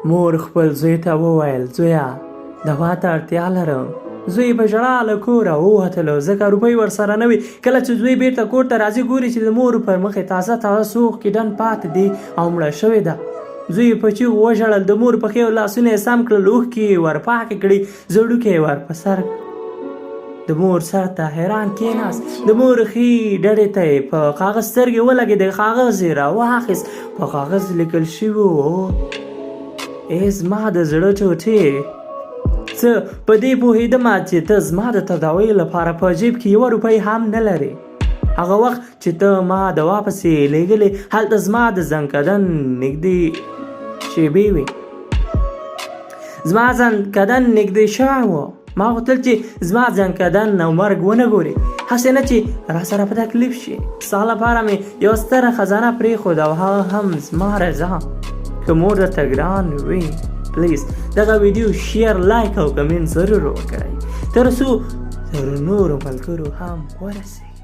مور خپل زوی ته وویل زویه دوا ته اړتیا لرم. زوی په ژړا له کوره ووتلو ځکه روپۍ ورسره نه وي. کله چې زوی بیرته کور ته راځي ګوري چې د مور پر مخ یې تازه تازه سوخ کیډن پاتې دی او مړه شوې ده. زوی په چیغو وژړل. د مور پښې او لاسونه یې سم کړل، اوښکې یې ور پاکې کړې، زړوکې یې ور په سر. د مور سر ته حیران کېناست. د مور ښي ډډې ته یې په کاغذ سترګې ولګېدې. کاغذ یې راواخیست. په کاغذ لیکل شوي وو: ای زما د زړه ټوټې، څه په دې پوهېدمه چې ته زما د تداوۍ لپاره په جیب کې یوه روپۍ هم نه لرې. هغه وخت چې ته ما دوا پسې لیږلې هلته زما د زنکدن نږدې شېبې وې. زما زنکدن نږدې شوی و. ما غوښتل چې زما زنکدن او مرګ ونه ګورې، هسې نه چې راسره په تکلیف شي. ستا لپاره مې یوه ستره خزانه پرېښوده او هغه هم زما رضا. که مور درته ګران وي پلیز دغه ویډیو شیر، لایک او کمنټ ضرور وکړئ تر څو تر نورو ملګرو هم ورسوي.